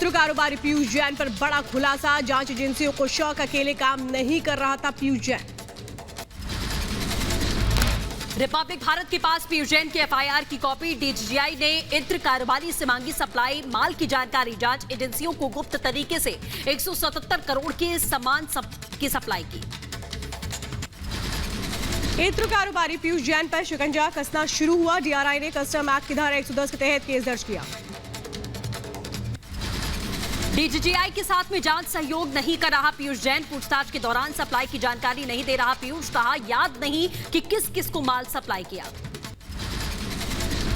इत्र कारोबारी पीयूष जैन पर बड़ा खुलासा, जांच एजेंसियों को शौक, अकेले काम नहीं कर रहा था पीयूष जैन। रिपब्लिक भारत के पास पीयूष जैन की एफआईआर की कॉपी, डीजीआई ने इत्र कारोबारी से मांगी सप्लाई, माल की जानकारी, जांच एजेंसियों को गुप्त तरीके से 177 करोड़ के सामान की सप्लाई की। इत्र कारोबारी पीयूष जैन पर शिकंजा कसना शुरू हुआ, डीआरआई ने कस्टम एक्ट की धारा 110 के तहत केस दर्ज किया। डीजीआई के साथ में जांच सहयोग नहीं कर रहा पीयूष जैन, पूछताछ के दौरान सप्लाई की जानकारी नहीं दे रहा पीयूष, कहा याद नहीं कि किस किस को माल सप्लाई किया।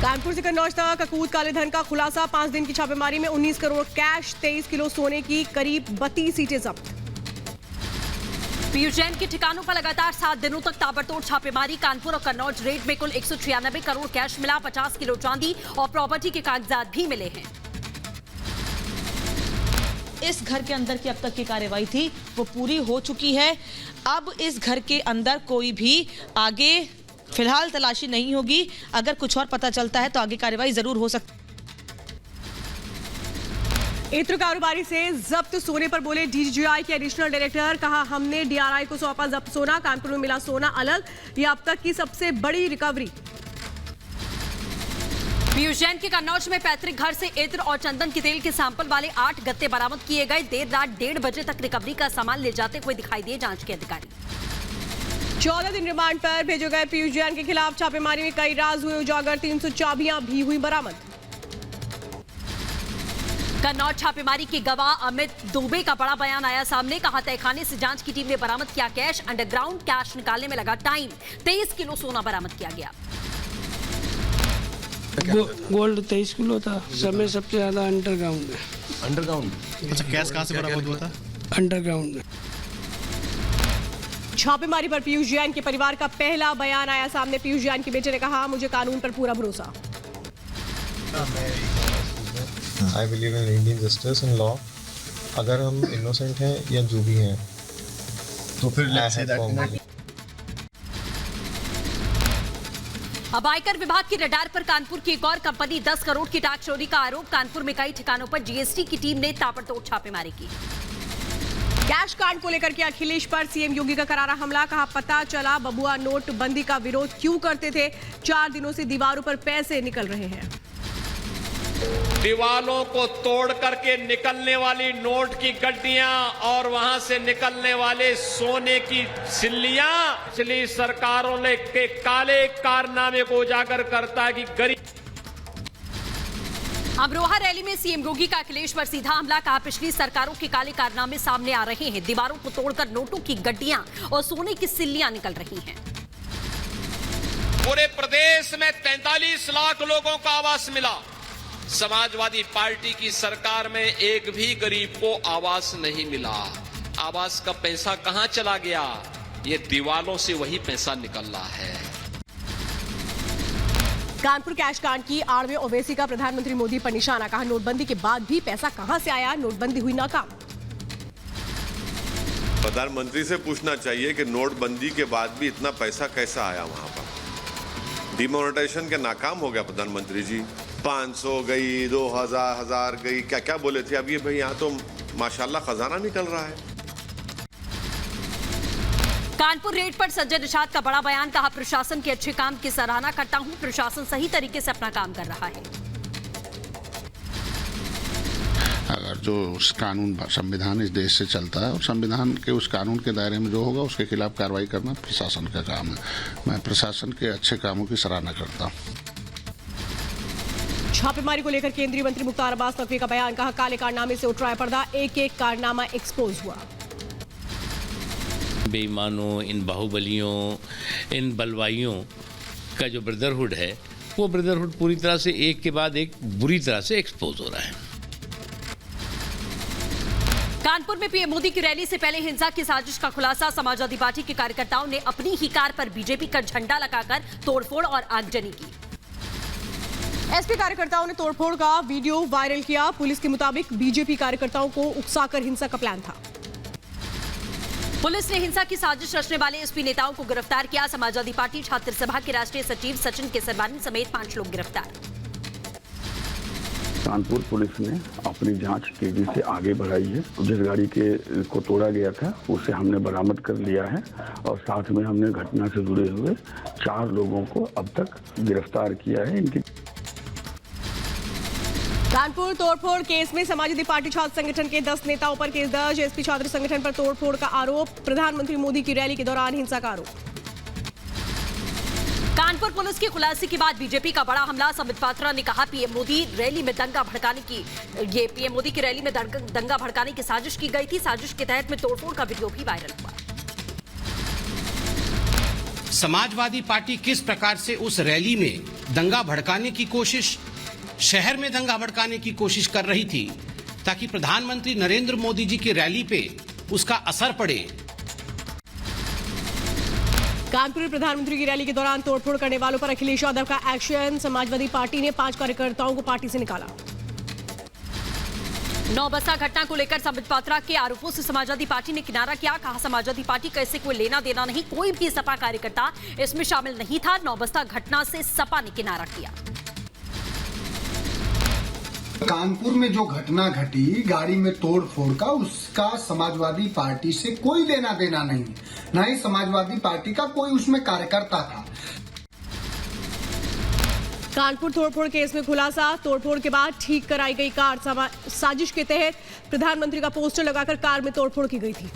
कानपुर से कन्नौज तक अकूत काले धन का खुलासा, 5 दिन की छापेमारी में 19 करोड़ कैश, 23 किलो सोने की करीब 32 सीटें जब्त। पीयूष जैन के ठिकानों पर लगातार 7 दिनों तक ताबड़तोड़ छापेमारी, कानपुर और कन्नौज रेड में कुल 196 करोड़ कैश मिला, 50 किलो चांदी और प्रॉपर्टी के कागजात भी मिले हैं। इस घर के अंदर की अब तक की कार्रवाई थी वो पूरी हो चुकी है। अब इस घर के अंदर कोई भी आगे फिलहाल तलाशी नहीं होगी, अगर कुछ और पता चलता है तो आगे कार्रवाई जरूर हो सकती है। इत्र कारोबारी से जब्त सोने पर बोले डीजीआई के एडिशनल डायरेक्टर, कहा हमने डीआरआई को सौंपा जब्त सोना, कानपुर में मिला सोना अलग, यह अब तक की सबसे बड़ी रिकवरी। पीयूष जैन के कन्नौज में पैतृक घर से इत्र और चंदन के तेल के सैंपल वाले 8 गत्ते बरामद किए गए, देर रात 1:30 बजे तक रिकवरी का सामान ले जाते हुए दिखाई दिए जांच के अधिकारी। 14 दिन रिमांड पर भेजे गए पीयूष जैन के खिलाफ छापेमारी में कई राज हुए उजागर, 300 चाबियां भी हुई बरामद। कन्नौज छापेमारी के गवाह अमित दुबे का बड़ा बयान आया सामने, कहा तहखाने से जांच की टीम ने बरामद किया कैश, अंडरग्राउंड कैश निकालने में लगा टाइम, 23 किलो सोना बरामद किया गया। गोल्ड 23 किलो था, समय सबसे ज्यादा अंडरग्राउंड में। अंडरग्राउंड? अच्छा, कैश कहाँ से बरामद हुआ था? अंडरग्राउंड में। छापेमारी पर पीयूष जैन के परिवार का पहला बयान आया सामने, पीयूष जैन के बेटे ने कहा मुझे कानून पर पूरा भरोसा। I believe in Indian justice and law. अगर हम इनोसेंट हैं या जो भी हैं तो फिर लेट्स से दैट। अब आयकर विभाग की रडार पर कानपुर की एक और कंपनी, 10 करोड़ की टैक्स चोरी का आरोप, कानपुर में कई ठिकानों पर जीएसटी की टीम ने ताबड़तोड़ छापेमारी की। कैश कांड को लेकर के अखिलेश पर सीएम योगी का करारा हमला, कहा पता चला बबुआ नोटबंदी का विरोध क्यों करते थे, 4 दिनों से दीवारों पर पैसे निकल रहे हैं। दीवालों को तोड़ करके निकलने वाली नोट की गड्डियां और वहां से निकलने वाले सोने की सिल्लियां पिछली सरकारों ने के काले कारनामे को उजागर करता है कि गरीब। अमरोहा रैली में सीएम योगी का अखिलेश पर सीधा हमला, कहा पिछली सरकारों के काले कारनामे सामने आ रहे हैं, दीवारों को तोड़कर नोटों की गड्डियां और सोने की सिल्लियां निकल रही हैं। पूरे प्रदेश में 43 लाख लोगों को आवास मिला, समाजवादी पार्टी की सरकार में एक भी गरीब को आवास नहीं मिला। आवास का पैसा कहां चला गया? ये दीवालों से वही पैसा निकल रहा है। कानपुर कैश कांड की आड़ में ओवैसी का प्रधानमंत्री मोदी पर निशाना, कहा नोटबंदी के बाद भी पैसा कहां से आया, नोटबंदी हुई नाकाम। प्रधानमंत्री से पूछना चाहिए कि नोटबंदी के बाद भी इतना पैसा कैसा आया वहां पर। डिमोनेटाइजेशन के नाकाम हो गया प्रधानमंत्री जी, 500 गई, 2000 1000 गई, क्या क्या बोले थे। अब ये भाई यहाँ तो माशाल्लाह खजाना निकल रहा है। कानपुर रेड पर संजय निषाद का बड़ा बयान, कहा प्रशासन के अच्छे काम की सराहना करता हूं, प्रशासन सही तरीके से अपना काम कर रहा है। अगर जो उस कानून संविधान इस देश से चलता है और संविधान के उस कानून के दायरे में जो होगा उसके खिलाफ कार्रवाई करना प्रशासन का काम है। मैं प्रशासन के अच्छे कामों की सराहना करता हूँ। छापेमारी को लेकर केंद्रीय मंत्री मुख्तार अब्बास नकवी का बयान, कहा काले कारनामे से उठ रहा है पर्दा, एक एक कारनामा एक्सपोज हुआ। बेईमानों, इन बाहुबलियों, इन बलवाइयों का जो ब्रदरहुड है वो ब्रदरहुड पूरी तरह से एक के बाद एक बुरी तरह से एक्सपोज हो रहा है। कानपुर में पीएम मोदी की रैली से पहले हिंसा की साजिश का खुलासा, समाजवादी पार्टी के कार्यकर्ताओं ने अपनी ही कार पर बीजेपी का झंडा लगाकर तोड़फोड़ और आगजनी की। एसपी कार्यकर्ताओं ने तोड़फोड़ का वीडियो वायरल किया, पुलिस के मुताबिक बीजेपी कार्यकर्ताओं को उकसाकर हिंसा का प्लान था। पुलिस ने हिंसा की साजिश रचने वाले एसपी नेताओं को गिरफ्तार किया, समाजवादी पार्टी छात्र सभा के राष्ट्रीय सचिव सचिन केसरवानी समेत 5 लोग गिरफ्तार। कानपुर पुलिस ने अपनी जांच तेजी से आगे बढ़ाई है। जिस गाड़ी को तोड़ा गया था उसे हमने बरामद कर लिया है और साथ में हमने घटना से जुड़े हुए 4 लोगों को अब तक गिरफ्तार किया है। इनकी कानपुर तोड़फोड़ केस में समाजवादी पार्टी छात्र संगठन के 10 नेताओं पर केस दर्ज। एसपी छात्र संगठन पर तोड़फोड़ का आरोप। प्रधानमंत्री मोदी की रैली के दौरान हिंसा का आरोप। कानपुर पुलिस की खुलासे के बाद बीजेपी का बड़ा हमला। संबित पात्रा ने कहा पीएम मोदी की रैली में दंगा भड़काने की साजिश की गई थी। साजिश के तहत में तोड़फोड़ का वीडियो भी वायरल हुआ। समाजवादी पार्टी किस प्रकार से उस रैली में दंगा भड़काने की कोशिश, शहर में दंगा भड़काने की कोशिश कर रही थी ताकि प्रधानमंत्री नरेंद्र मोदी जी की रैली पे उसका असर पड़े। कानपुर में प्रधानमंत्री की रैली के दौरान तोड़फोड़ करने वालों पर अखिलेश यादव का एक्शन। समाजवादी पार्टी ने 5 कार्यकर्ताओं को पार्टी से निकाला। नौबस्ता घटना को लेकर संबित पात्रा के आरोपों से समाजवादी पार्टी ने किनारा किया। कहा समाजवादी पार्टी का इससे कोई लेना देना नहीं, कोई भी सपा कार्यकर्ता इसमें शामिल नहीं था। नौबस्ता घटना से सपा ने किनारा किया। कानपुर में जो घटना घटी गाड़ी में तोड़फोड़ का, उसका समाजवादी पार्टी से कोई लेना देना नहीं, न ही समाजवादी पार्टी का कोई उसमें कार्यकर्ता था। कानपुर तोड़फोड़ केस में खुलासा। तोड़फोड़ के बाद ठीक कराई गई कार। साजिश के तहत प्रधानमंत्री का पोस्टर लगाकर कार में तोड़फोड़ की गई थी।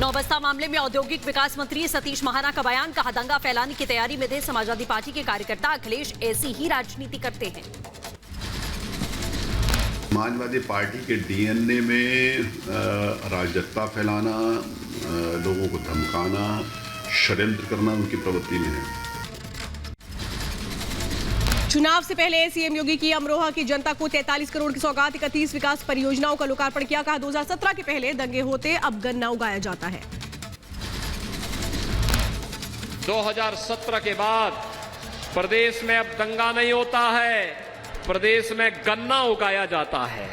नौबस्ता मामले में औद्योगिक विकास मंत्री सतीश महाना का बयान। कहा दंगा फैलाने की तैयारी में थे समाजवादी पार्टी के कार्यकर्ता। अखिलेश ऐसी ही राजनीति करते हैं। समाजवादी पार्टी के डीएनए में अराजकता फैलाना, लोगों को धमकाना, षड्यंत्र करना उनकी प्रवृत्ति में है। चुनाव से पहले सीएम योगी की अमरोहा की जनता को 43 करोड़ की सौगात। 31 विकास परियोजनाओं का लोकार्पण किया। कहा 2017 के पहले दंगे होते, अब गन्ना उगाया जाता है। 2017 के बाद प्रदेश में अब दंगा नहीं होता है, प्रदेश में गन्ना उगाया जाता है।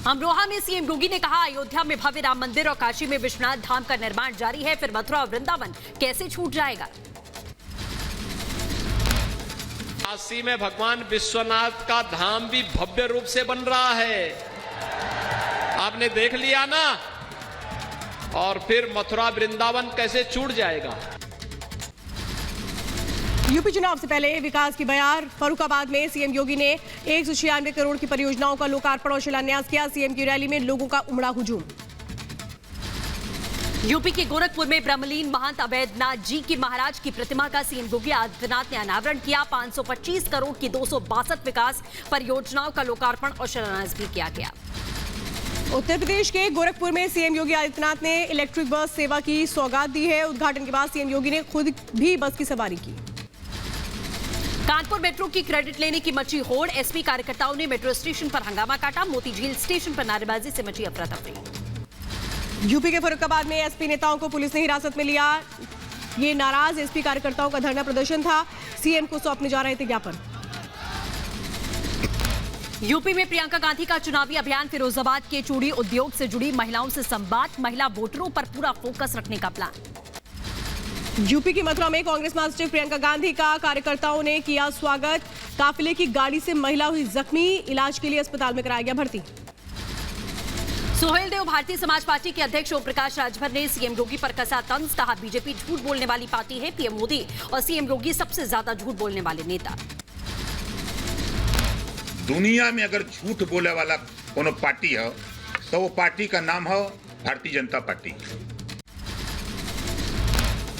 अमरोहा में सीएम योगी ने कहा अयोध्या में भव्य राम मंदिर और काशी में विश्वनाथ धाम का निर्माण जारी है, फिर मथुरा और वृंदावन कैसे छूट जाएगा। काशी में भगवान विश्वनाथ का धाम भी भव्य रूप से बन रहा है, आपने देख लिया ना। और फिर मथुरा वृंदावन कैसे छूट जाएगा। यूपी चुनाव से पहले विकास की बयार। फर्रुखाबाद में सीएम योगी ने 196 करोड़ की परियोजनाओं का लोकार्पण और शिलान्यास किया। सीएम की रैली में लोगों का उमड़ा हुजूम। यूपी के गोरखपुर में ब्रह्मलीन महंत अवैधनाथ जी की महाराज की प्रतिमा का सीएम योगी आदित्यनाथ ने अनावरण किया। 525 करोड़ की 262 विकास परियोजनाओं का लोकार्पण और शिलान्यास भी किया गया। उत्तर प्रदेश के गोरखपुर में सीएम योगी आदित्यनाथ ने इलेक्ट्रिक बस सेवा की सौगात दी है। उद्घाटन के बाद सीएम योगी ने खुद भी बस की सवारी की। कानपुर मेट्रो की क्रेडिट लेने की मची होड़। एसपी कार्यकर्ताओं ने मेट्रो स्टेशन पर हंगामा काटा। मोतीझील स्टेशन पर नारेबाजी से मची अफरा तफरी। यूपी के फर्रुखाबाद में एसपी नेताओं को पुलिस ने हिरासत में लिया। ये नाराज एसपी कार्यकर्ताओं का धरना प्रदर्शन था। सीएम को सौंपने जा रहे थे ज्ञापन। यूपी में प्रियंका गांधी का चुनावी अभियान। फिरोजाबाद के चूड़ी उद्योग से जुड़ी महिलाओं से संवाद। महिला वोटरों पर पूरा फोकस रखने का प्लान। यूपी की मथुरा में कांग्रेस महासचिव प्रियंका गांधी का कार्यकर्ताओं ने किया स्वागत। काफिले की गाड़ी से महिला हुई जख्मी। इलाज के लिए अस्पताल में कराया गया भर्ती। सुहेल देव भारतीय समाज पार्टी के अध्यक्ष ओम प्रकाश राजभर ने सीएम योगी पर कसा तंज। कहा बीजेपी झूठ बोलने वाली पार्टी है। पीएम मोदी और सीएम योगी सबसे ज्यादा झूठ बोलने वाले नेता। दुनिया में अगर झूठ बोले वाला कोनो पार्टी है तो वो पार्टी का नाम है भारतीय जनता पार्टी।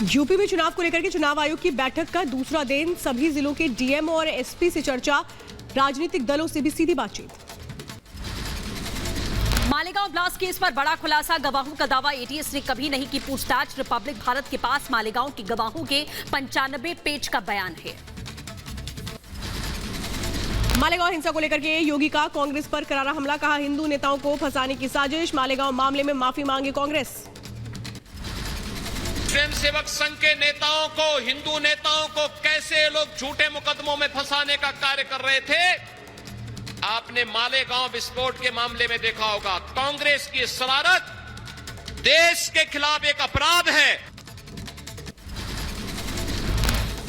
यूपी में चुनाव को लेकर के चुनाव आयोग की बैठक का दूसरा दिन। सभी जिलों के डीएम और एसपी से चर्चा। राजनीतिक दलों से भी सीधी बातचीत। मालेगांव ब्लास्ट केस पर बड़ा खुलासा। गवाहों का दावा एटीएस ने कभी नहीं की पूछताछ। रिपब्लिक भारत के पास मालेगांव के गवाहों के 95 पेज का बयान है। मालेगांव हिंसा को लेकर के योगी का कांग्रेस पर करारा हमला। कहा हिंदू नेताओं को फंसाने की साजिश। मालेगांव मामले में माफी मांगी कांग्रेस। स्वयंसेवक संघ के नेताओं को, हिंदू नेताओं को कैसे लोग झूठे मुकदमों में फंसाने का कार्य कर रहे थे, आपने मालेगांव विस्फोट के मामले में देखा होगा। कांग्रेस की शरारत देश के खिलाफ एक अपराध है।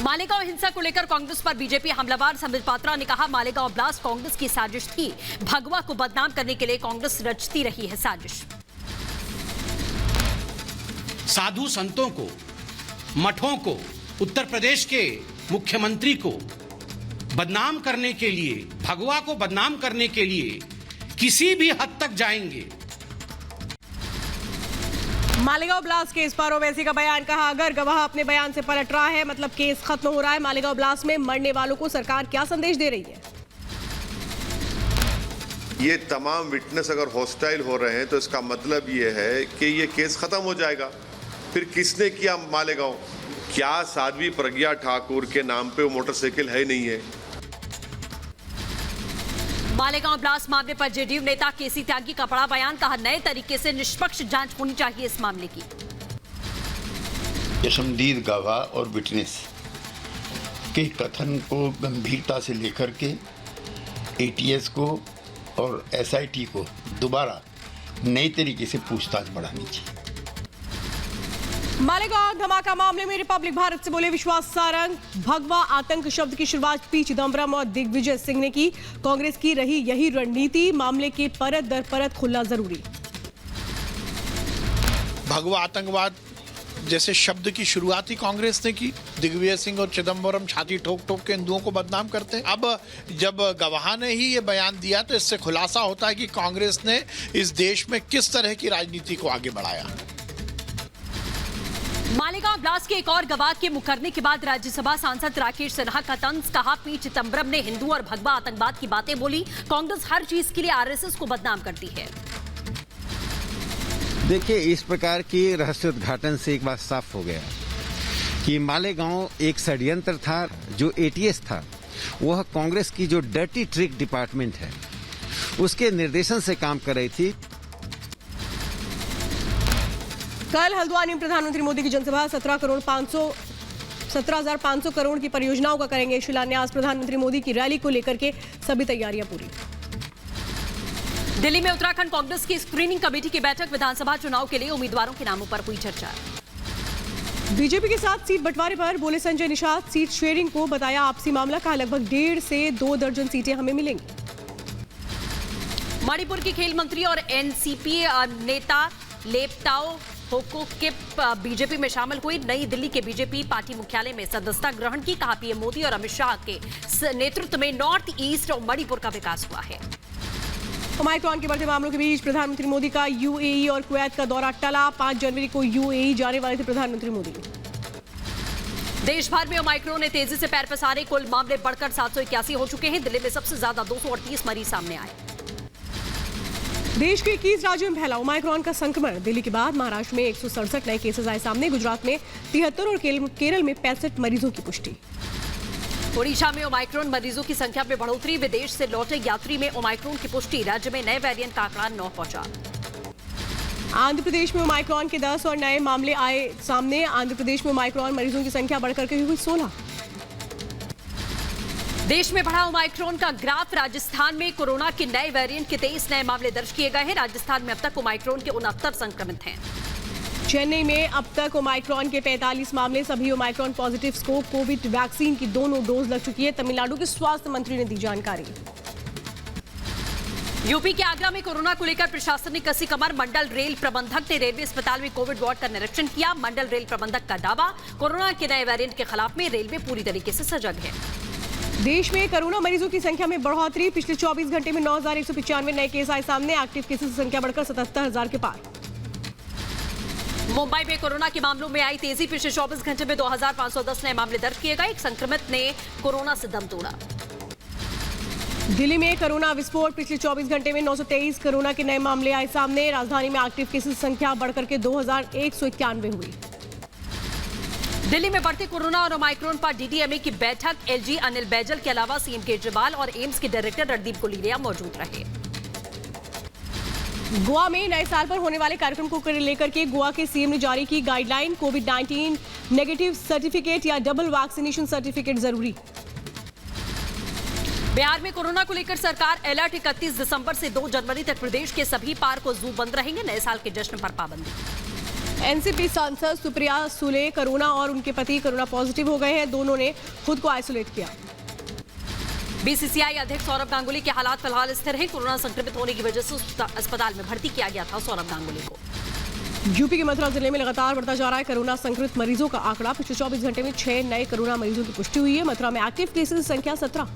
मालेगांव हिंसा को लेकर कांग्रेस पर बीजेपी हमलावर संबित पात्रा ने कहा, मालेगांव ब्लास्ट कांग्रेस की साजिश थी। भगवा को बदनाम करने के लिए कांग्रेस रचती रही है साजिश। साधु संतों को, मठों को, उत्तर प्रदेश के मुख्यमंत्री को बदनाम करने के लिए, भगवा को बदनाम करने के लिए किसी भी हद तक जाएंगे। मालेगांव ब्लास्ट केस पर ओवैसी का बयान, कहा अगर गवाह अपने बयान से पलट रहा है मतलब केस खत्म हो रहा है। मालेगांव ब्लास्ट में मरने वालों को सरकार क्या संदेश दे रही है? ये तमाम विटनेस अगर हॉस्टाइल हो रहे हैं तो इसका मतलब ये है कि ये केस खत्म हो जाएगा। फिर किसने किया मालेगांव? क्या साध्वी प्रज्ञा ठाकुर के नाम पे वो मोटरसाइकिल है नहीं है? मालेगांव ब्लास्ट मामले पर जेडीयू नेता केसी त्यागी का बड़ा बयान, कहा नए तरीके से निष्पक्ष जांच होनी चाहिए इस मामले की। चश्मदीद गवाह और विटनेस के कथन को गंभीरता से लेकर के एटीएस को और एसआईटी को दोबारा नई तरीके से पूछताछ बढ़ानी चाहिए। मालेगांव धमाका मामले में रिपब्लिक भारत से बोले विश्वास सारंग, भगवा आतंक शब्द की शुरुआत पी चिदम्बरम और दिग्विजय सिंह ने की। कांग्रेस की रही यही रणनीति, मामले के परत दर परत खुलना जरूरी। भगवा आतंकवाद जैसे शब्द की शुरुआत ही कांग्रेस ने की। दिग्विजय सिंह और चिदम्बरम छाती ठोक ठोक के हिंदुओं को बदनाम करते हैं। अब जब गवाह ने ही ये बयान दिया तो इससे खुलासा होता है कि कांग्रेस ने इस देश में किस तरह की राजनीति को आगे बढ़ाया। मालेगांव ब्लास्ट के एक और गवाह के मुकरने के बाद राज्यसभा सांसद राकेश सिन्हा का तंज, कहा पी चिदम्बरम ने हिंदू और भगवा आतंकवाद की बातें बोली। कांग्रेस हर चीज के लिए आरएसएस को बदनाम करती है। देखिए, इस प्रकार की रहस्य उद्घाटन से एक बात साफ हो गया कि मालेगांव एक षड्यंत्र था। जो एटीएस था वह कांग्रेस की जो डर्टी ट्रिक डिपार्टमेंट है उसके निर्देशन से काम कर रही थी। कल हल्द्वानी में प्रधानमंत्री मोदी की जनसभा, 17,500 करोड़ की परियोजनाओं का करेंगे शिलान्यास। प्रधानमंत्री मोदी की रैली को लेकर के सभी तैयारियां पूरी। दिल्ली में उत्तराखंड कांग्रेस की स्क्रीनिंग कमेटी की बैठक, विधानसभा चुनाव के लिए उम्मीदवारों के नामों पर हुई चर्चा। बीजेपी के साथ सीट बंटवारे पर बोले संजय निषाद, सीट शेयरिंग को बताया आपसी मामला, कहा लगभग 1.5 से 2 दर्जन सीटें हमें मिलेंगी। मणिपुर की खेल मंत्री और एनसीपी नेता लेपताओ होकोकिप बीजेपी में शामिल हुई। नई दिल्ली के बीजेपी पार्टी मुख्यालय में सदस्यता ग्रहण की, कहा पीएम मोदी और अमित शाह के नेतृत्व में नॉर्थ ईस्ट और मणिपुर का विकास हुआ है। ओमाइक्रॉन के बढ़ते मामलों के बीच प्रधानमंत्री मोदी का यूएई और कुवैत का दौरा टला। 5 जनवरी को यूएई जाने वाले थे प्रधानमंत्री मोदी। देश भर में ओमाइक्रॉन ने तेजी से पैर पसारे, कुल मामले बढ़कर 781 हो चुके हैं। दिल्ली में सबसे ज्यादा 238 मरीज सामने आए। देश के 21 राज्यों में फैला ओमाइक्रॉन का संक्रमण। दिल्ली के बाद महाराष्ट्र में 167 नए केसेस आए सामने, गुजरात में 73 और केरल में 65 मरीजों की पुष्टि। ओडिशा में ओमाइक्रॉन मरीजों की संख्या में बढ़ोतरी, विदेश से लौटे यात्री में ओमाइक्रॉन की पुष्टि। राज्य में नए वेरिएंट का आंकड़ा 9 पहुंचा। आंध्र प्रदेश में ओमाइक्रॉन के 10 और नए मामले आए सामने। आंध्र प्रदेश में ओमाइक्रॉन मरीजों की संख्या बढ़कर के हुई 16। देश में बढ़ा ओमाइक्रॉन का ग्राफ, राजस्थान में कोरोना के नए वेरिएंट के 23 नए मामले दर्ज किए गए हैं। राजस्थान में अब तक ओमाइक्रॉन के 69 संक्रमित हैं। चेन्नई में अब तक ओमाइक्रॉन के 45 मामले, सभी ओमाइक्रॉन पॉजिटिव्स को कोविड वैक्सीन की दोनों डोज लग चुकी है। तमिलनाडु के स्वास्थ्य मंत्री ने दी जानकारी। यूपी के आगरा में कोरोना को लेकर प्रशासन ने कसी कमर। मंडल रेल प्रबंधक ने रेलवे अस्पताल में कोविड वार्ड का निरीक्षण किया। मंडल रेल प्रबंधक का दावा, कोरोना के नए वेरिएंट के खिलाफ में रेलवे पूरी तरीके से सजग है। देश में कोरोना मरीजों की संख्या में बढ़ोतरी, पिछले 24 घंटे में 9,195 नए केस आए सामने। एक्टिव केसेस की संख्या बढ़कर 77,000 के पार। मुंबई में कोरोना के मामलों में आई तेजी, पिछले 24 घंटे में 2,510 नए मामले दर्ज किए गए। एक संक्रमित ने कोरोना से दम तोड़ा। दिल्ली में कोरोना विस्फोट, पिछले 24 घंटे में 923 कोरोना के नए मामले आए सामने। राजधानी में एक्टिव केसेस की संख्या बढ़कर के 2,191 हुई। दिल्ली में बढ़ते कोरोना और ओमाइक्रॉन पर डीडीएमए की बैठक, एलजी अनिल बैजल के अलावा सीएम केजरीवाल और एम्स के डायरेक्टर रणदीप गुलेरिया मौजूद रहे। गोवा में नए साल पर होने वाले कार्यक्रम को लेकर के गोवा के सीएम ने जारी की गाइडलाइन, कोविड-19 नेगेटिव सर्टिफिकेट या डबल वैक्सीनेशन सर्टिफिकेट जरूरी। बिहार में कोरोना को लेकर सरकार अलर्ट, 31 दिसंबर से 2 जनवरी तक प्रदेश के सभी पार्क और जू बंद रहेंगे। नए साल के जश्न पर पाबंदी। एनसीपी सांसद सुप्रिया सुले कोरोना और उनके पति कोरोना पॉजिटिव हो गए हैं। दोनों ने खुद को आइसोलेट किया। बीसीसीआई अध्यक्ष सौरभ गांगुली के हालात फिलहाल स्थिर हैं। कोरोना संक्रमित होने की वजह से अस्पताल में भर्ती किया गया था सौरभ गांगुली को। यूपी के मथुरा जिले में लगातार बढ़ता जा रहा है कोरोना संक्रमित मरीजों का आंकड़ा। पिछले 24 घंटे में 6 नए कोरोना मरीजों की पुष्टि हुई है। मथुरा में एक्टिव केसेस की संख्या 17।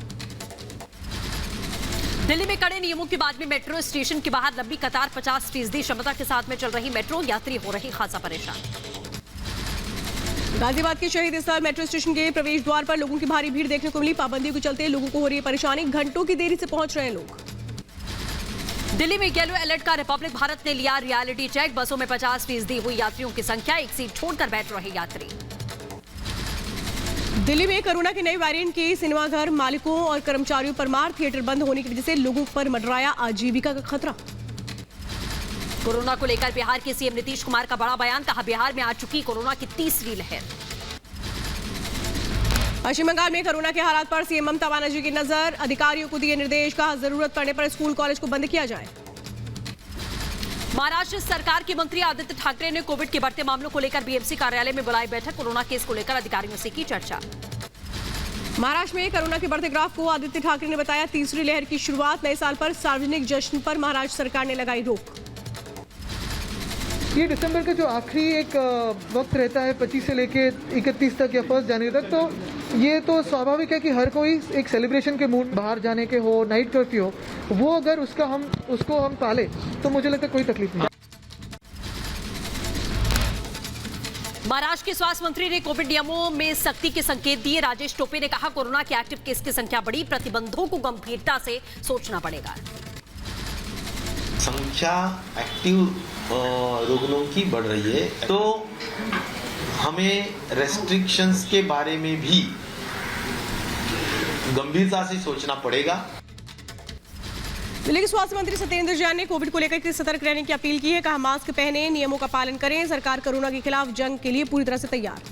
दिल्ली में कड़े नियमों के बाद में मेट्रो स्टेशन के बाहर लंबी कतार 50% क्षमता के साथ में चल रही मेट्रो। यात्री हो रहे खासा परेशान। गाजियाबाद के शहीद स्थल मेट्रो स्टेशन के प्रवेश द्वार पर लोगों की भारी भीड़ देखने को मिली। पाबंदियों के चलते लोगों को हो रही है परेशानी। घंटों की देरी से पहुंच रहे हैं लोग। दिल्ली में येलो अलर्ट का रिपब्लिक भारत ने लिया रियलिटी चेक। बसों में 50% हुई यात्रियों की संख्या। एक सीट छोड़कर बैठ रहे यात्री। दिल्ली में कोरोना के नए वेरिएंट के सिनेमाघर मालिकों और कर्मचारियों पर मार। थिएटर बंद होने की वजह से लोगों पर मंडराया आजीविका का खतरा। कोरोना को लेकर बिहार के सीएम नीतीश कुमार का बड़ा बयान। कहा बिहार में आ चुकी कोरोना की तीसरी लहर। पश्चिम बंगाल में कोरोना के हालात पर सीएम ममता बनर्जी की नजर। अधिकारियों को दिए निर्देश। कहा जरूरत पड़ने पर स्कूल कॉलेज को बंद किया जाए। महाराष्ट्र सरकार के मंत्री आदित्य ठाकरे ने कोविड के बढ़ते मामलों को लेकर बीएमसी कार्यालय में बुलाई बैठक। कोरोना केस को लेकर अधिकारियों से की चर्चा। महाराष्ट्र में कोरोना के बढ़ते ग्राफ को आदित्य ठाकरे ने बताया तीसरी लहर की शुरुआत। नए साल पर सार्वजनिक जश्न पर महाराष्ट्र सरकार ने लगाई रोक। ये दिसंबर का जो आखिरी एक वक्त रहता है 25 से लेके 31 तक या 1 जनवरी तक, तो ये तो स्वाभाविक है कि हर कोई एक सेलिब्रेशन के मूड, बाहर जाने के हो, नाइट कर्फ्यू हो, वो अगर उसको हम पाले तो मुझे लगता है कोई तकलीफ नहीं। महाराष्ट्र के स्वास्थ्य मंत्री ने कोविड नियमों में सख्ती के संकेत दिए। राजेश टोपे ने कहा कोरोना के एक्टिव केस की संख्या बढ़ी। प्रतिबंधों को गंभीरता से सोचना पड़ेगा। संख्या एक्टिव रुग्णों की बढ़ रही है तो हमें रेस्ट्रिक्शंस के बारे में भी गंभीरता से सोचना पड़ेगा। दिल्ली के स्वास्थ्य मंत्री सत्येंद्र जैन ने कोविड को लेकर सतर्क रहने की अपील की है। कहा मास्क पहनें, नियमों का पालन करें। सरकार कोरोना के खिलाफ जंग के लिए पूरी तरह से तैयार।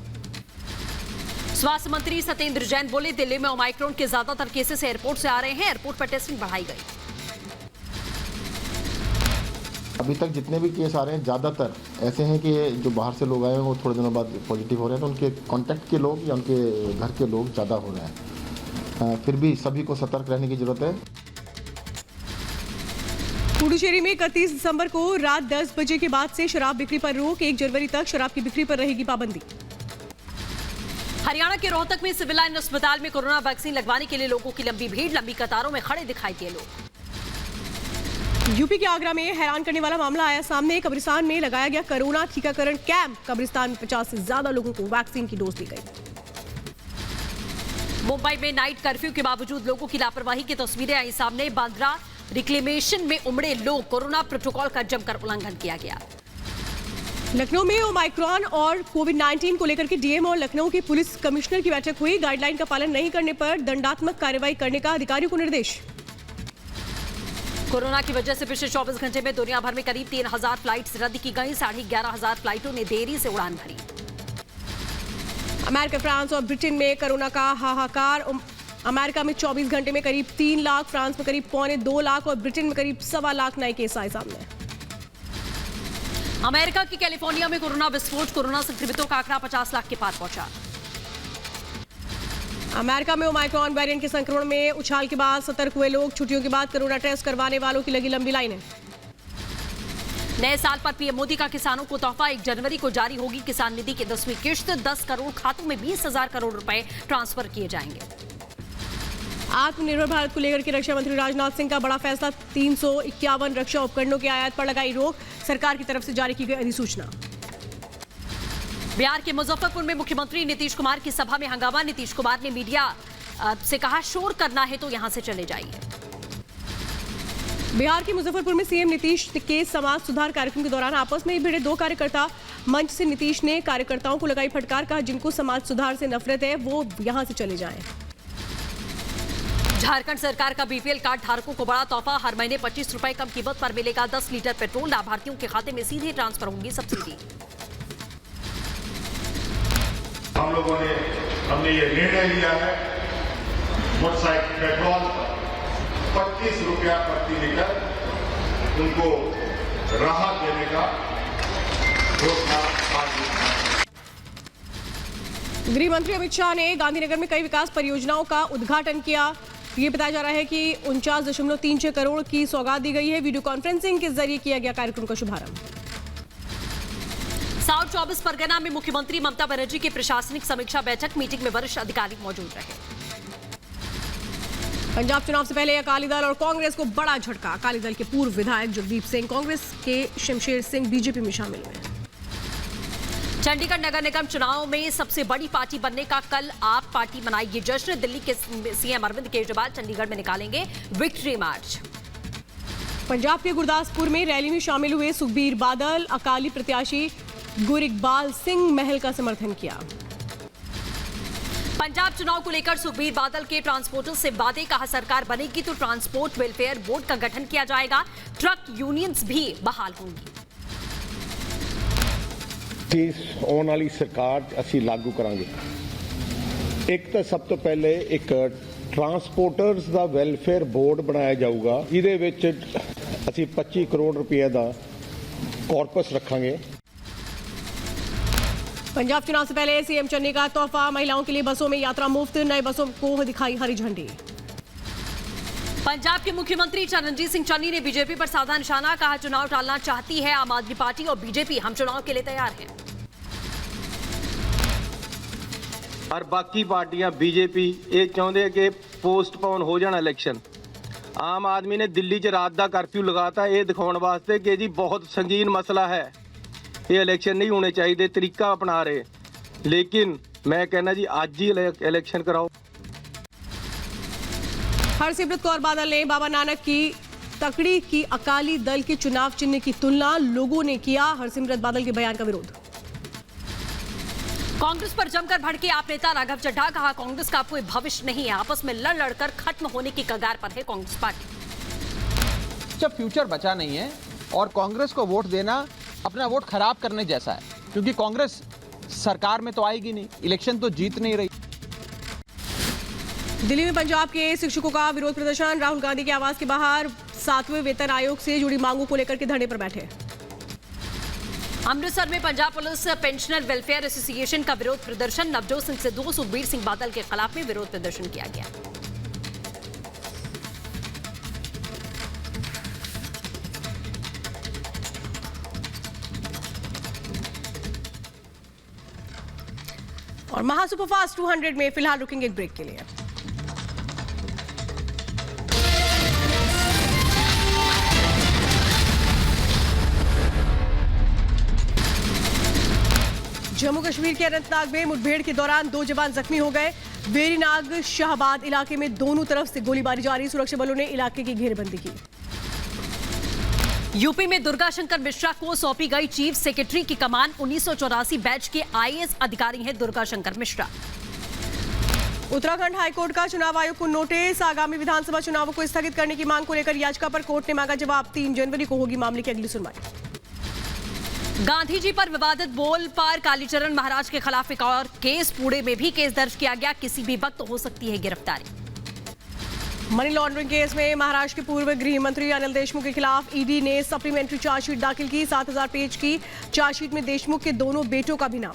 स्वास्थ्य मंत्री सत्येंद्र जैन बोले दिल्ली में ओमाइक्रॉन के ज्यादातर केसेस एयरपोर्ट से आ रहे हैं। एयरपोर्ट पर टेस्टिंग बढ़ाई गई। अभी तक जितने भी केस आ रहे हैं ज़्यादातर ऐसे हैं कि जो बाहर से लोग आए हैं वो थोड़े दिनों बाद पॉजिटिव हो रहे हैं, तो उनके कांटेक्ट के लोग या उनके घर के लोग ज़्यादा हो रहे हैं। फिर भी सभी को सतर्क रहने की ज़रूरत है। पुडुचेरी में 31 दिसंबर को रात 10 बजे के बाद से शराब बिक्री पर रोक। 1 जनवरी तक शराब की बिक्री पर रहेगी पाबंदी। हरियाणा के रोहतक में सिविल लाइन अस्पताल में कोरोना वैक्सीन लगवाने के लिए लोगों की लंबी भीड़। लंबी कतारों में खड़े दिखाई दिए लोग। यूपी के आगरा में हैरान करने वाला मामला आया सामने। कब्रिस्तान में लगाया गया कोरोना टीकाकरण कैंप। कब्रिस्तान में 50 से ज्यादा लोगों को वैक्सीन की डोज दी गई। मुंबई में नाइट कर्फ्यू के बावजूद लोगों की लापरवाही की तस्वीरें आई सामने। बांद्रा रिक्लेमेशन में उमड़े लोग। कोरोना प्रोटोकॉल का जमकर उल्लंघन किया गया। लखनऊ में ओमाइक्रॉन और कोविड-19 को लेकर के डीएम और लखनऊ के पुलिस कमिश्नर की बैठक हुई। गाइडलाइन का पालन नहीं करने पर दंडात्मक कार्रवाई करने का अधिकारियों को निर्देश। कोरोना की वजह से पिछले 24 घंटे में दुनिया भर में करीब 3000 फ्लाइट्स रद्द की गई। 11,500 फ्लाइटों ने देरी से उड़ान भरी। अमेरिका, फ्रांस और ब्रिटेन में कोरोना का हाहाकार। अमेरिका में 24 घंटे में करीब 3 लाख, फ्रांस में करीब 2.25 लाख और ब्रिटेन में करीब 1.25 लाख नए केस आए सामने। अमेरिका की कैलिफोर्निया में कोरोना विस्फोट। कोरोना संक्रमितों का आंकड़ा 50 लाख के पार पहुंचा। अमेरिका में ओमाइक्रॉन वेरिएंट के संक्रमण में उछाल के बाद सतर्क हुए लोग। छुट्टियों के बाद कोरोना टेस्ट करवाने वालों की लगी लंबी लाइनें। नए साल पर पीएम मोदी का किसानों को तोहफा। 1 जनवरी को जारी होगी किसान निधि की 10वीं किश्त। 10 करोड़ खातों में 20,000 करोड़ रुपए ट्रांसफर किए जाएंगे। आत्मनिर्भर भारत को लेकर के रक्षा मंत्री राजनाथ सिंह का बड़ा फैसला। 351 रक्षा उपकरणों की आयात पर लगाई रोक। सरकार की तरफ से जारी की गई अधिसूचना। बिहार के मुजफ्फरपुर में मुख्यमंत्री नीतीश कुमार की सभा में हंगामा। नीतीश कुमार ने मीडिया से कहा शोर करना है तो यहां से चले जाइए। बिहार के मुजफ्फरपुर में सीएम नीतीश के समाज सुधार कार्यक्रम के दौरान आपस में भिड़े 2 कार्यकर्ता। मंच से नीतीश ने कार्यकर्ताओं को लगाई फटकार। कहा जिनको समाज सुधार से नफरत है वो यहां से चले जाएं। झारखंड सरकार का बीपीएल कार्ड धारकों को बड़ा तोहफा। हर महीने 25 रुपए कम कीमत पर मिलेगा 10 लीटर पेट्रोल। लाभार्थियों के खाते में सीधे ट्रांसफर होगी सब्सिडी। हम लोगों ने हमने ये निर्णय लिया है मोटरसाइकिल पेट्रोल 25 रुपया प्रति लीटर उनको राहत देने का। गृह मंत्री अमित शाह ने गांधीनगर में कई विकास परियोजनाओं का उद्घाटन किया। ये बताया जा रहा है कि 49.36 करोड़ की सौगात दी गई है। वीडियो कॉन्फ्रेंसिंग के जरिए किया गया कार्यक्रम का शुभारंभ। साउथ 24 परगना में मुख्यमंत्री ममता बनर्जी की प्रशासनिक समीक्षा बैठक, मीटिंग में वरिष्ठ अधिकारी मौजूद रहे। पंजाब चुनाव से पहले अकाली दल और कांग्रेस को बड़ा झटका। अकाली दल के पूर्व विधायक जगदीप सिंह कांग्रेस के शमशेर सिंह बीजेपी में शामिल हुए। चंडीगढ़ नगर निगम चुनाव में सबसे बड़ी पार्टी बनने का कल आप पार्टी मनाएगी जश्न। दिल्ली के सीएम अरविंद केजरीवाल चंडीगढ़ में निकालेंगे विक्ट्री मार्च। पंजाब के गुरदासपुर में रैली में शामिल हुए सुखबीर बादल। अकाली प्रत्याशी गुरिकबाल सिंह महल का समर्थन किया। पंजाब चुनाव को लेकर सुखबीर बादल के ट्रांसपोर्टर से वादे, कहा सरकार बनेगी तो ट्रांसपोर्ट वेलफेयर बोर्ड का गठन किया जाएगा, ट्रक यूनियंस भी बहाल होंगी। आने वाली सरकार असी लागू करांगे। एक तो सब तो पहले एक ट्रांसपोर्टर्स का वेलफेयर बोर्ड बनाया जाऊगा, जिहदे विच असी 25 करोड़ रुपए का कॉर्पस रखांगे। पंजाब चुनाव से पहले सीएम चन्नी का तोहफा, महिलाओं के लिए बसों में यात्रा मुफ्त, नए बसों को दिखाई हरी झंडी। पंजाब के मुख्यमंत्री चरणजीत सिंह चन्नी ने बीजेपी पर साधा निशाना, कहा चुनाव टालना चाहती है आम आदमी पार्टी और बीजेपी, हम चुनाव के लिए तैयार हैं। और बाकी पार्टियां बीजेपी ये चाहते हैं कि पोस्टपोन हो जाना इलेक्शन। आम आदमी ने दिल्ली च रात का कर्फ्यू लगाता ये दिखाने वास्ते कि जी बहुत संगीन मसला है, ये इलेक्शन नहीं होने चाहिए, तरीका अपना रहे। लेकिन मैं कहना जी आज ही इलेक्शन कराओ। हरसिमरत कौर बादल ने बाबा नानक की तकड़ी की अकाली दल के चुनाव चिन्ह की तुलना, लोगों ने किया हरसिमरत बादल के बयान का विरोध। कांग्रेस पर जमकर भड़के आप नेता राघव चड्ढा, कहा कांग्रेस का कोई भविष्य नहीं है, आपस में लड़ लड़कर खत्म होने की कगार पर है कांग्रेस पार्टी। जब फ्यूचर बचा नहीं है और कांग्रेस को वोट देना अपना वोट खराब करने जैसा है, क्योंकि कांग्रेस सरकार में तो आएगी नहीं, इलेक्शन तो जीत नहीं रही। दिल्ली में पंजाब के शिक्षकों का विरोध प्रदर्शन, राहुल गांधी के आवास के बाहर 7वें वेतन आयोग से जुड़ी मांगों को लेकर के धरने पर बैठे। अमृतसर में Punjab police pensioner welfare association का विरोध प्रदर्शन, नवजोत सिंह सिद्धू, सुखबीर सिंह बादल के खिलाफ में विरोध प्रदर्शन किया गया। और महासुपरफास्ट 200 में फिलहाल रुकेंगे एक ब्रेक के लिए। जम्मू कश्मीर के अनंतनाग में मुठभेड़ के दौरान 2 जवान जख्मी हो गए। वेरीनाग शाहबाद इलाके में दोनों तरफ से गोलीबारी जारी, सुरक्षा बलों ने इलाके की घेरेबंदी की। यूपी में दुर्गा शंकर मिश्रा को सौंपी गई चीफ सेक्रेटरी की कमान, 1984 बैच के आईएएस अधिकारी हैं दुर्गा शंकर मिश्रा। उत्तराखंड हाईकोर्ट का चुनाव आयोग को नोटिस, आगामी विधानसभा चुनावों को स्थगित करने की मांग को लेकर याचिका पर कोर्ट ने मांगा जवाब, 3 जनवरी को होगी मामले की अगली सुनवाई। गांधी जी पर विवादित बोल पर कालीचरण महाराज के खिलाफ एक और केस, पुणे में भी केस दर्ज किया गया, किसी भी वक्त हो सकती है गिरफ्तारी। मनी लॉन्ड्रिंग केस में महाराष्ट्र के पूर्व गृह मंत्री अनिल देशमुख के खिलाफ ईडी ने सप्लीमेंट्री चार्जशीट दाखिल की। 7000 पेज की चार्जशीट में देशमुख के दोनों बेटों का भी नाम।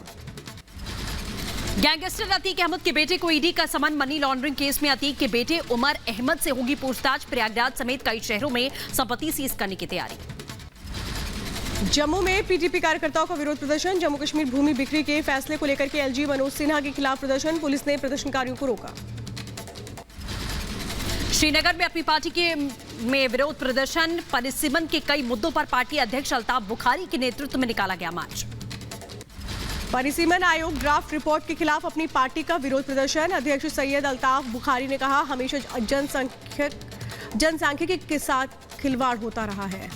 गैंगस्टर अतीक अहमद के बेटे को ईडी का समन, मनी लॉन्ड्रिंग केस में अतीक के बेटे उमर अहमद से होगी पूछताछ, प्रयागराज समेत कई शहरों में संपत्ति सीज करने की तैयारी। जम्मू में पीटीपी कार्यकर्ताओं का विरोध प्रदर्शन, जम्मू कश्मीर भूमि बिक्री के फैसले को लेकर के एलजी मनोज सिन्हा के खिलाफ प्रदर्शन, पुलिस ने प्रदर्शनकारियों को रोका। श्रीनगर में अपनी पार्टी के में विरोध प्रदर्शन, परिसीमन के कई मुद्दों पर पार्टी अध्यक्ष अल्ताफ बुखारी के नेतृत्व में निकाला गया मार्च। परिसीमन आयोग ड्राफ्ट रिपोर्ट के खिलाफ अपनी पार्टी का विरोध प्रदर्शन, अध्यक्ष सैयद अल्ताफ बुखारी ने कहा हमेशा जनसांख्यिकी के साथ खिलवाड़ होता रहा है।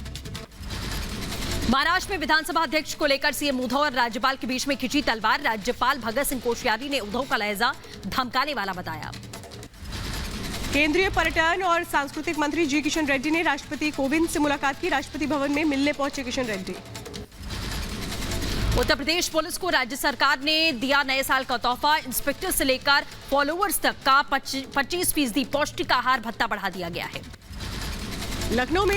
महाराष्ट्र में विधानसभा अध्यक्ष को लेकर सीएम उद्धव और राज्यपाल के बीच में खिंची तलवार, राज्यपाल भगत सिंह कोश्यारी ने उद्धव का लहजा धमकाने वाला बताया। केंद्रीय पर्यटन और सांस्कृतिक मंत्री जी किशन रेड्डी ने राष्ट्रपति कोविंद से मुलाकात की, राष्ट्रपति भवन में मिलने पहुंचे किशन रेड्डी। उत्तर प्रदेश पुलिस को राज्य सरकार ने दिया नए साल का तोहफा, इंस्पेक्टर से लेकर फॉलोअर्स तक का 25% पौष्टिक आहार भत्ता बढ़ा दिया गया है। लखनऊ में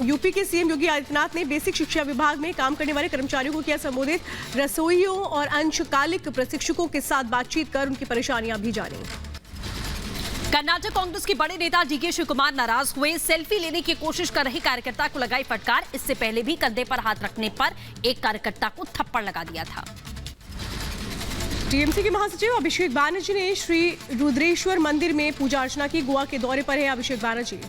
यूपी के सीएम योगी आदित्यनाथ ने बेसिक शिक्षा विभाग में काम करने वाले कर्मचारियों को किया संबोधित। रसोइयों और अंशकालिक प्रशिक्षकों के साथ बातचीत कर उनकी परेशानियां भी जानी। कर्नाटक कांग्रेस के बड़े नेता डीके शिवकुमार नाराज हुए। सेल्फी लेने की कोशिश कर रहे कार्यकर्ता को लगाई फटकार। इससे पहले भी कंधे पर हाथ रखने पर एक कार्यकर्ता को थप्पड़ लगा दिया था। टीएमसी के महासचिव अभिषेक बैनर्जी ने श्री रुद्रेश्वर मंदिर में पूजा अर्चना की। गोवा के दौरे पर है अभिषेक बैनर्जी।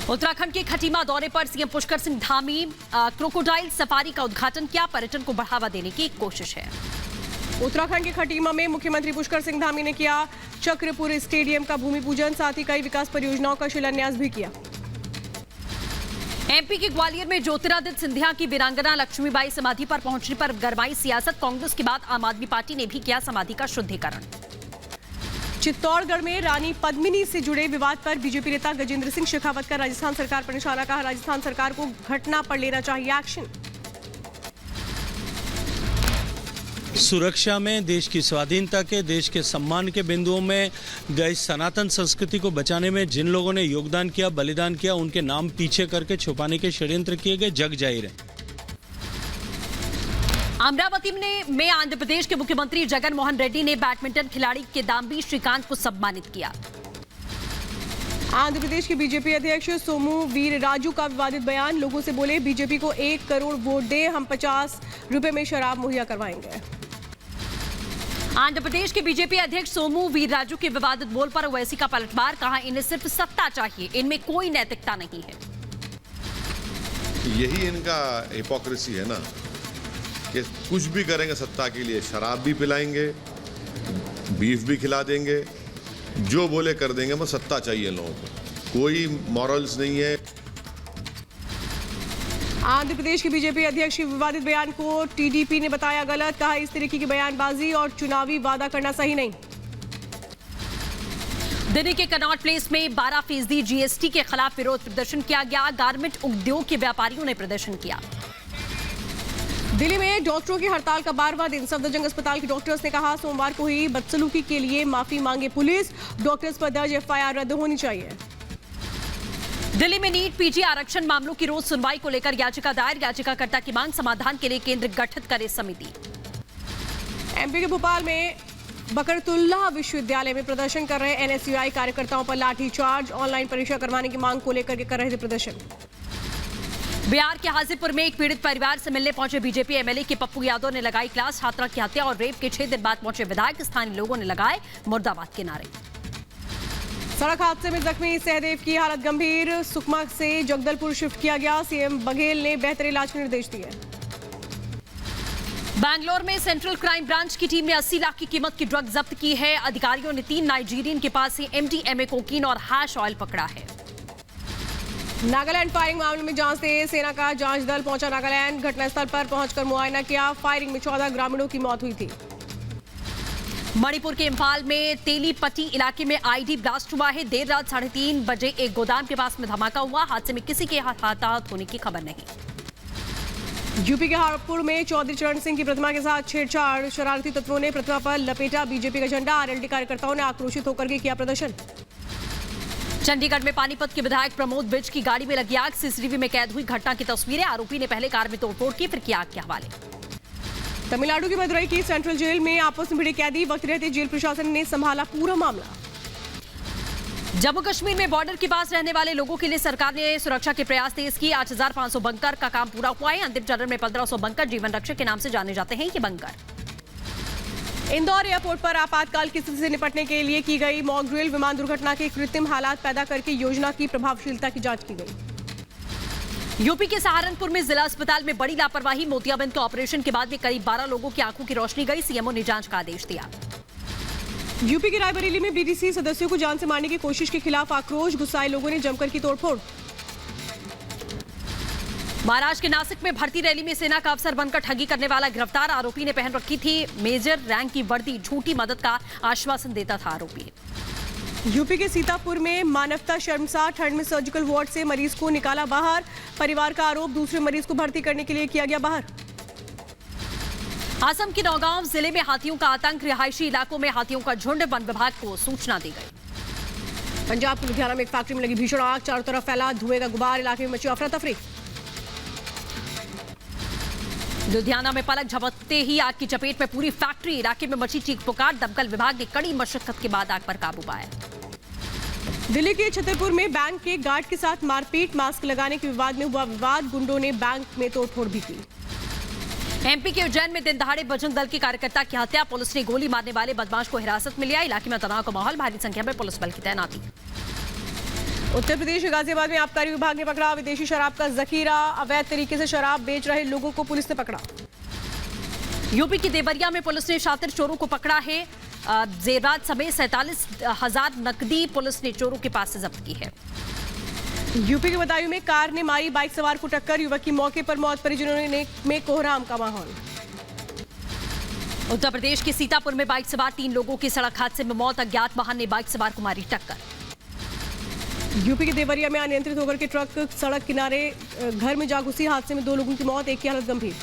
उत्तराखंड के खटीमा दौरे पर CM Pushkar Singh Dhami crocodile safari का उद्घाटन किया। पर्यटन को बढ़ावा देने की कोशिश है। उत्तराखंड के खटीमा में मुख्यमंत्री पुष्कर सिंह धामी ने किया चक्रपुर स्टेडियम का भूमि पूजन। साथ ही कई विकास परियोजनाओं का शिलान्यास भी किया। एमपी के ग्वालियर में ज्योतिरादित्य सिंधिया की वीरांगना लक्ष्मीबाई समाधि पर पहुंचने पर गरमाई सियासत। कांग्रेस के बाद आम आदमी पार्टी ने भी किया समाधि का शुद्धिकरण। चित्तौड़गढ़ में रानी पद्मिनी से जुड़े विवाद पर बीजेपी नेता गजेंद्र सिंह शेखावत का राजस्थान सरकार पर निशाना। कहा राजस्थान सरकार को घटना पर लेना चाहिए एक्शन। सुरक्षा में, देश की स्वाधीनता के, देश के सम्मान के बिंदुओं में, देश सनातन संस्कृति को बचाने में जिन लोगों ने योगदान किया, बलिदान किया, उनके नाम पीछे करके छुपाने के षड्यंत्र किए गए, जग जाहिर है। अमरावती में आंध्र प्रदेश के मुख्यमंत्री जगन मोहन रेड्डी ने बैडमिंटन खिलाड़ी किदाम्बी श्रीकांत को सम्मानित किया। आंध्र प्रदेश के बीजेपी अध्यक्ष सोमू वीरराजू का विवादित बयान। लोगों से बोले बीजेपी को 1 करोड़ वोट दे, हम 50 रुपए में शराब मुहैया करवाएंगे। आंध्र प्रदेश के बीजेपी अध्यक्ष सोमू वीरराजू के विवादित बोल पर ओवैसी का पलटवार। कहा इन्हें सिर्फ सत्ता चाहिए, इनमें कोई नैतिकता नहीं है। यही इनका हिपोक्रेसी है ना कि कुछ भी करेंगे सत्ता के लिए। शराब भी पिलाएंगे, बीफ भी खिला देंगे, जो बोले कर देंगे। बस सत्ता चाहिए लोगों को, कोई मॉरल्स नहीं है। आंध्र प्रदेश के बीजेपी अध्यक्ष के विवादित बयान को टीडीपी ने बताया गलत। कहा इस तरीके की बयानबाजी और चुनावी वादा करना सही नहीं। दिल्ली के कनॉट प्लेस में 12% जीएसटी के खिलाफ विरोध प्रदर्शन किया गया। गारमेंट उद्योग के व्यापारियों ने प्रदर्शन किया। दिल्ली में डॉक्टरों की हड़ताल का 12वां दिन। सफदरजंग अस्पताल के डॉक्टर्स ने कहा सोमवार को ही बदसलूकी के लिए माफी मांगे पुलिस। डॉक्टर्स पर दर्ज एफआईआर रद्द होनी चाहिए। दिल्ली में नीट पीजी आरक्षण मामलों की रोज सुनवाई को लेकर याचिका दायर। याचिकाकर्ता की मांग समाधान के लिए केंद्र गठित करे समिति। एमपी के भोपाल में बकरतुल्लाह विश्वविद्यालय में प्रदर्शन कर रहे एनएसयूआई कार्यकर्ताओं पर लाठीचार्ज। ऑनलाइन परीक्षा करवाने की मांग को लेकर कर रहे थे प्रदर्शन। बिहार के हाजीपुर में एक पीड़ित परिवार से मिलने पहुंचे बीजेपी एमएलए के पप्पू यादव ने लगाई क्लास। छात्रा की हत्या और रेप के 6 दिन बाद पहुंचे विधायक। स्थानीय लोगों ने लगाए मुर्दाबाद के नारे। सड़क हादसे में जख्मी सहदेव की हालत गंभीर। सुकमा से जगदलपुर शिफ्ट किया गया। सीएम बघेल ने बेहतर इलाज के निर्देश दिए। बैंगलोर में सेंट्रल क्राइम ब्रांच की टीम ने 80 लाख की कीमत की ड्रग जब्त की है। अधिकारियों ने 3 नाइजीरियन के पास से एमडीएमए कोकीन और हैश ऑयल पकड़ा है। नागालैंड फायरिंग मामले में जांच तेज। सेना का जांच दल पहुंचा नागालैंड। घटनास्थल पर पहुंचकर मुआयना किया। फायरिंग में 14 ग्रामीणों की मौत हुई थी। मणिपुर के इम्फाल में तेलीपट्टी इलाके में आईडी ब्लास्ट हुआ है। देर रात 3:30 बजे एक गोदाम के पास में धमाका हुआ। हादसे में किसी के हताहत होने की खबर नहीं। यूपी के हापुड़ में चौधरी चरण सिंह की प्रतिमा के साथ छेड़छाड़। शरारती तत्वों ने प्रतिमा पर लपेटा बीजेपी का झंडा। आरएलडी कार्यकर्ताओं ने आक्रोशित होकर के किया प्रदर्शन। चंडीगढ़ में पानीपत के विधायक प्रमोद विज की गाड़ी में लगी आग। सीसीटीवी में कैद हुई घटना की तस्वीरें। आरोपी ने पहले कार में तोड़फोड़ की, फिर किया आग के हवाले। तमिलनाडु की मदुरई की सेंट्रल जेल में आपस में भिड़े कैदी। वक्त रहते जेल प्रशासन ने संभाला पूरा मामला। जम्मू कश्मीर में बॉर्डर के पास रहने वाले लोगों के लिए सरकार ने सुरक्षा के प्रयास तेज किए। 8500 बंकर का काम पूरा हुआ है। अंतिम चरण में 1500 बंकर जीवन रक्षक के नाम से जाने जाते हैं। ये बंकर इंदौर एयरपोर्ट पर आपातकाल की स्थिति से निपटने के लिए की गई मॉक ड्रिल। विमान दुर्घटना के कृत्रिम हालात पैदा करके योजना की प्रभावशीलता की जांच की गई। यूपी के सहारनपुर में जिला अस्पताल में बड़ी लापरवाही। मोतियाबिंद के ऑपरेशन के बाद में करीब 12 लोगों की आंखों की रोशनी गई। सीएमओ ने जांच का आदेश दिया। यूपी के रायबरेली में बीडीसी सदस्यों को जान से मारने की कोशिश के खिलाफ आक्रोश। गुस्साए लोगों ने जमकर की तोड़फोड़। महाराष्ट्र के नासिक में भर्ती रैली में सेना का अफसर बनकर ठगी करने वाला गिरफ्तार। आरोपी ने पहन रखी थी मेजर रैंक की वर्दी। झूठी मदद का आश्वासन देता था आरोपी। यूपी के सीतापुर में मानवता शर्मसार। ठंड में सर्जिकल वार्ड से मरीज को निकाला बाहर। परिवार का आरोप दूसरे मरीज को भर्ती करने के लिए किया गया बाहर। असम के नौगांव जिले में हाथियों का आतंक। रिहायशी इलाकों में हाथियों का झुंड। वन विभाग को सूचना दी गई। पंजाब के लुधियाना में एक फैक्ट्री में लगी भीषण आग, चारों तरफ फैला धुएं का गुबार, इलाके में मची अफरा तफरी। लुधियाना में पलक झपकते ही आग की चपेट में पूरी फैक्ट्री, इलाके में मची चीख पुकार, दमकल विभाग ने कड़ी मशक्कत के बाद आग पर काबू पाया। दिल्ली के छतरपुर में बैंक के गार्ड के साथ मारपीट, मास्क लगाने के विवाद में हुआ विवाद, गुंडों ने बैंक में तोड़फोड़ भी की। एमपी के उज्जैन में दिन दहाड़े बजरंग दल के कार्यकर्ता की हत्या, पुलिस ने गोली मारने वाले बदमाश को हिरासत में लिया, इलाके में तनाव का माहौल, भारी संख्या में पुलिस बल की तैनाती। उत्तर प्रदेश के गाजियाबाद में आबकारी विभाग ने पकड़ा विदेशी शराब का जखीरा, अवैध तरीके से शराब बेच रहे लोगों को पुलिस ने पकड़ा। यूपी की देवरिया में पुलिस ने शातिर चोरों को पकड़ा है, जेवरात समेत 47,000 नकदी पुलिस ने चोरों के पास से जब्त की है। यूपी के बदायूं में कार ने मारी बाइक सवार को टक्कर, युवक की मौके पर मौत, परिजनों में कोहराम का माहौल। उत्तर प्रदेश के सीतापुर में बाइक सवार 3 लोगों की सड़क हादसे में मौत, अज्ञात वाहन ने बाइक सवार को मारी टक्कर। यूपी के देवरिया में अनियंत्रित होकर के ट्रक सड़क किनारे घर में जा घुसी, हादसे में 2 लोगों की मौत, एक की हालत गंभीर।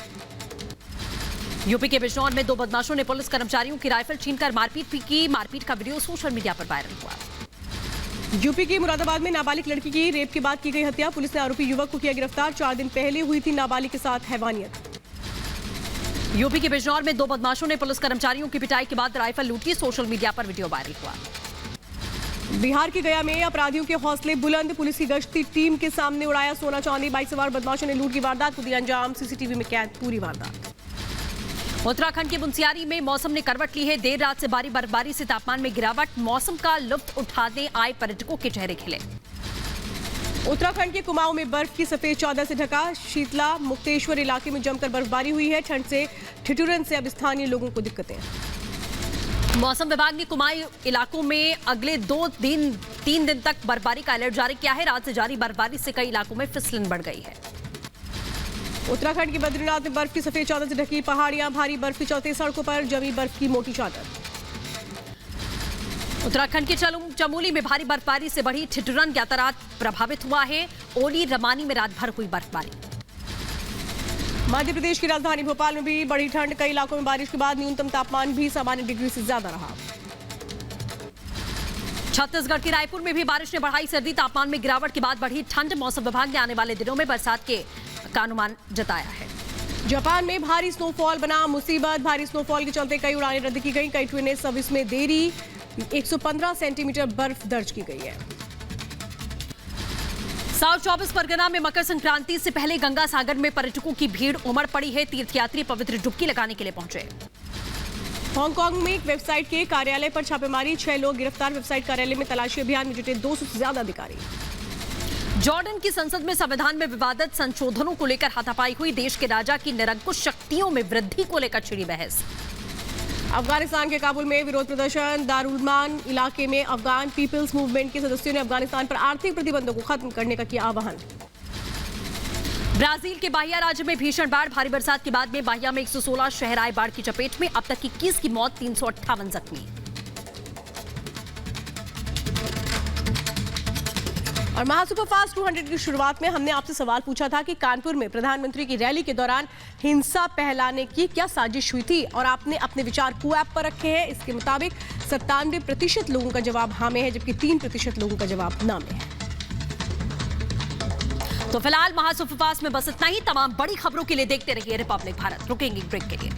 यूपी के बिजनौर में 2 बदमाशों ने पुलिस कर्मचारियों की राइफल छीनकर मारपीट भी की, मारपीट का वीडियो सोशल मीडिया पर वायरल हुआ। यूपी के मुरादाबाद में नाबालिग लड़की की रेप के बाद की गई हत्या, पुलिस ने आरोपी युवक को किया गिरफ्तार, 4 दिन पहले हुई थी नाबालिग के साथ हैवानियत। यूपी के बिजनौर में 2 बदमाशों ने पुलिस कर्मचारियों की पिटाई के बाद राइफल लूटी, सोशल मीडिया पर वीडियो वायरल हुआ। बिहार के गया में अपराधियों के हौसले बुलंद, पुलिस की गश्ती टीम के सामने उड़ाया सोना चांदी, बाइक सवार बदमाशों ने लूट की वारदात को दिया अंजाम, सीसीटीवी में कैद पूरी वारदात। उत्तराखंड के मुनस्यारी में मौसम ने करवट ली है, देर रात से भारी बर्फबारी से तापमान में गिरावट, मौसम का लुत्फ उठाने आए पर्यटकों के चेहरे खिले। उत्तराखंड के कुमाऊं में बर्फ की सफेद चादर से ढका, शीतला मुक्तेश्वर इलाके में जमकर बर्फबारी हुई है, ठंड से ठिठुरन से अब स्थानीय लोगों को दिक्कतें। मौसम विभाग ने कुमाऊं इलाकों में अगले 3 दिन तक बर्फबारी का अलर्ट जारी किया है, रात से जारी बर्फबारी से कई इलाकों में फिसलन बढ़ गई है। उत्तराखंड के बद्रीनाथ में बर्फ की सफेद चादर से ढकी पहाड़ियां, भारी बर्फ के चलते सड़कों पर जमी बर्फ की मोटी चादर। उत्तराखंड के चमोली में भारी बर्फबारी से बढ़ी ठिठुरन, यातायात प्रभावित हुआ है, ओली रमानी में रात भर हुई बर्फबारी। मध्य प्रदेश की राजधानी भोपाल में भी बढ़ी ठंड, कई इलाकों में बारिश के बाद न्यूनतम तापमान भी सामान्य डिग्री से ज्यादा रहा। छत्तीसगढ़ के रायपुर में भी बारिश ने बढ़ाई सर्दी, तापमान में गिरावट के बाद बढ़ी ठंड, मौसम विभाग ने आने वाले दिनों में बरसात का अनुमान जताया है। जापान में भारी स्नोफॉल बना मुसीबत, भारी स्नोफॉल के चलते कई उड़ानें रद्द की गई, कई ट्रेनें सर्विस में देरी, 115 सेंटीमीटर बर्फ दर्ज की गई है। साउथ 24 परगना में मकर संक्रांति से पहले गंगा सागर में पर्यटकों की भीड़ उमड़ पड़ी है, तीर्थयात्री पवित्र डुबकी लगाने के लिए पहुंचे। हांगकांग में एक वेबसाइट के कार्यालय पर छापेमारी, 6 लोग गिरफ्तार, वेबसाइट कार्यालय में तलाशी अभियान में जुटे 200 से ज्यादा अधिकारी। जॉर्डन की संसद में संविधान में विवादित संशोधनों को लेकर हाथापाई हुई, देश के राजा की निरंकुश शक्तियों में वृद्धि को लेकर छिड़ी बहस। अफगानिस्तान के काबुल में विरोध प्रदर्शन, दारुलमान इलाके में अफगान पीपल्स मूवमेंट के सदस्यों ने अफगानिस्तान पर आर्थिक प्रतिबंधों को खत्म करने का किया आह्वान। ब्राजील के बाहिया राज्य में भीषण बाढ़, भारी बरसात के बाद में बाहिया में 116 शहर आए बाढ़ की चपेट में, अब तक 21 की मौत, 358 जख्मी। और महासुपरफास्ट 200 की शुरुआत में हमने आपसे सवाल पूछा था कि कानपुर में प्रधानमंत्री की रैली के दौरान हिंसा फैलाने की क्या साजिश हुई थी, और आपने अपने विचार ऐप पर रखे हैं। इसके मुताबिक 97% लोगों का जवाब हाँ में है, जबकि 3% लोगों का जवाब ना में है। तो फिलहाल महासुपरफास्ट में बस इतना ही। तमाम बड़ी खबरों के लिए देखते रहिए रिपब्लिक भारत। रुकेंगे ब्रेक के लिए।